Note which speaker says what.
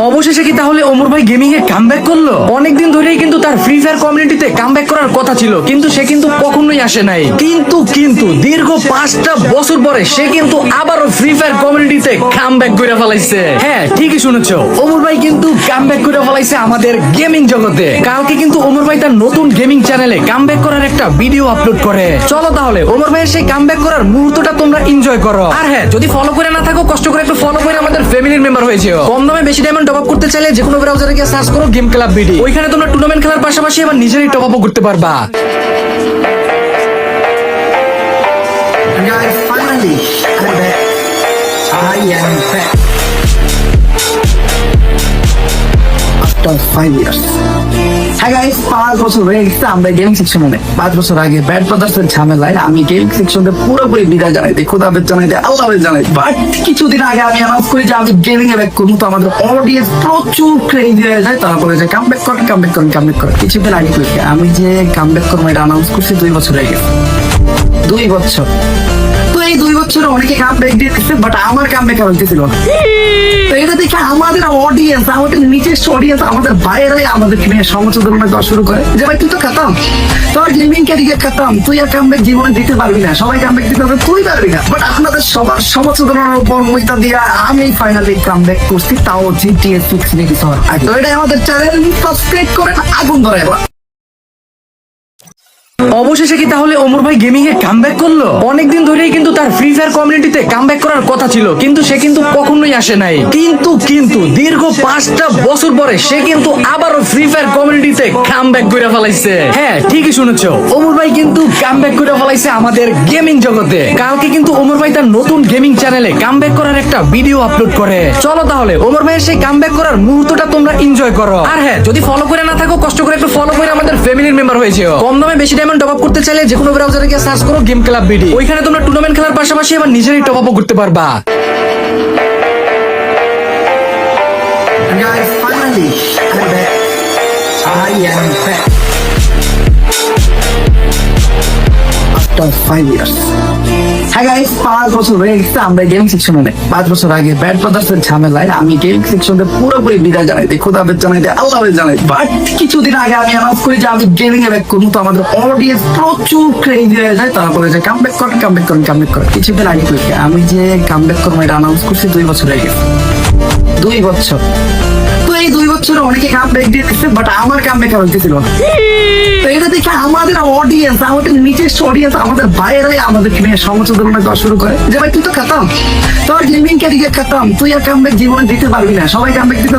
Speaker 1: অবশেষে কি তাহলে ওমর ভাই গেমিং এ কামব্যাক করলো? অনেকদিন ধরেই কিন্তু তার ফ্রি ফায়ার কমিউনিটিতে কামব্যাক করার কথা ছিল, কিন্তু সে কিন্তু কখনোই আসে নাই। কিন্তু দীর্ঘ 5টা বছর পরে সে কিন্তু আবারও ফ্রি ফায়ার কমিউনিটিতে কামব্যাক করে ফেলাইছে। হ্যাঁ, ঠিকই শুনেছো, ওমর ভাই কিন্তু কামব্যাক করে ফেলাইছে আমাদের গেমিং জগতে। কালকে কিন্তু ওমর ভাই তার নতুন গেমিং চ্যানেলে কামব্যাক করার একটা ভিডিও আপলোড করে। চলো তাহলে ওমর ভাইয়ের সেই কামব্যাক করার মুহূর্তটা তোমরা এনজয় করো। আর হ্যাঁ, যদি ফলো করে না থাকো, কষ্ট করে একটু ফলো করে আমাদের ফ্যামিলির মেম্বার হয়ে যেও। কম দামে বেশি ডায়মন্ড টপ আপ করতে চাইলে যে কোনো ব্রাউজারে গিয়ে সার্চ করো গেম ক্লাব বিডি। ওইখানে তোমরা টুর্নামেন্ট খেলার পাশাপাশি আবার নিজেরই টপ আপও করতে পারবা।
Speaker 2: Guys, finally, I'm back. I am back. After 5 years. হ্যাঁ গাইস, 5 বছর হয়ে গেছে আমরা গেমিং সেকশনে। 5 বছর আগে ব্যাড ব্রাদার্সের ঝামেলায় আমি গেমিং সেকশনে পুরোপুরি বিদায় জানাই দিই, খোদাফেজ জানাই দিই, আল্লাহ হাফেজ জানাই। বাট কিছুদিন আগে আমি অ্যানাউন্স করি যে আমি গেমিং এ ব্যাক করবো। তো আমাদের অডিয়েন্স প্রচুর ক্রেজি হয়ে যায়, তারা বলে যে কামব্যাক করেন। কিছুদিন আগে করি আমি যে কামব্যাক করবো এটা অ্যানাউন্স করছি 2 বছর হয়ে গেছে। 2 বছর। তো এই 2 বছরে অনেকে কামব্যাক দিয়ে দিচ্ছে, বাট আমার কামব্যাক হইতেছিল না। তো এটা দেখে আমাদের অডিয়েন্স, আমাদের নিজস্ব অডিয়েন্স, আমাদের বাইরে আমাদেরকে নিয়ে সমালোচনা করা শুরু করে যে ভাই তুই তো খাতাম, তোর গেমিং ক্যারিয়ার খাতাম, তুই আর কামব্যাক জীবনে দিতে পারবি না, সবাই কামব্যাক দিতে পারবে, তুই পারবি না। বাট আপনাদের সবার সমালোচনার উপর মইটা দিয়ে আমি ফাইনালি কামব্যাক করছি, তাও জিটিএ 6 রিলিজ হওয়ার আগে। তো এটা আমাদের চ্যানেল সাবস্ক্রাইব করে আগুন ধরে এবার।
Speaker 1: অবশেষে কি তাহলে ওমর ভাই গেমিং এ কামব্যাক করলো? অনেকদিন ধরেই কিন্তু তার ফ্রি ফায়ার কমিউনিটিতে কামব্যাক করার কথা ছিল, কিন্তু সে কিন্তু কখনোই আসে নাই। কিন্তু দীর্ঘ 5টা বছর পরে সে কিন্তু আবারও ফ্রি ফায়ার কমিউনিটিতে কামব্যাক করে ফেলাইছে। হ্যাঁ, ঠিকই শুনেছো, ওমর ভাই কিন্তু কামব্যাক করে ফেলাইছে আমাদের গেমিং জগতে। কালকে কিন্তু ওমর ভাই তার নতুন গেমিং চ্যানেলে কামব্যাক করার একটা ভিডিও আপলোড করে। চলো তাহলে ওমর ভাইয়ের সেই কামব্যাক করার মুহূর্তটা তোমরা এনজয় করো। আর হ্যাঁ, যদি ফলো করে না থাকো, কষ্ট করে একটু ফলো করে আমাদের ফ্যামিলির মেম্বার হয়ে যেও। কম দামে বেশি ডায়মন্ড টপ আপ করতে চাইলে যে কোনো ব্রাউজারে গিয়ে সার্চ করো গেম ক্লাব বিডি। ওইখানে তোমরা টুর্নামেন্ট খেলার পাশাপাশি আবার নিজেরই টপ আপও করতে পারবা।
Speaker 2: Guys, finally, I'm back. I am back. After 5 years. হ্যাঁ গাইস, 5 বছর হয়ে গেছে আমরা গেমিং সেকশনে। 5 বছর আগে ব্যাড ব্রাদার্সের ঝামেলায় আমি গেমিং সেকশনে পুরোপুরি বিদায় জানাই দিই, খোদাফেজ জানাই দিই, আল্লাহ হাফেজ জানাই। বাট কিছুদিন আগে আমি অ্যানাউন্স করি যে আমি গেমিং এ ব্যাক করবো। তো আমাদের অডিয়েন্স প্রচুর ক্রেজি হয়ে যায়, তারা বলে যে কামব্যাক করেন। কিছুদিন আগে করি আমি যে কামব্যাক করবো এটা অ্যানাউন্স করছি 2 বছর হয়ে গেছে। 2 বছর। তো এই 2 বছরে অনেকে কামব্যাক দিয়ে দিচ্ছে, বাট আমার কামব্যাক হইতেছিল না। তো এটা দেখে আমাদের অডিয়েন্স, আমাদের নিজস্ব অডিয়েন্স, আমাদের বাইরে আমাদেরকে নিয়ে সমালোচনা করা শুরু করে যে ভাই তুই তো খাতাম, তোর গেমিং ক্যারিয়ার খাতাম, তুই আর কামব্যাক জীবনে দিতে পারবি না, সবাই কামব্যাক দিতে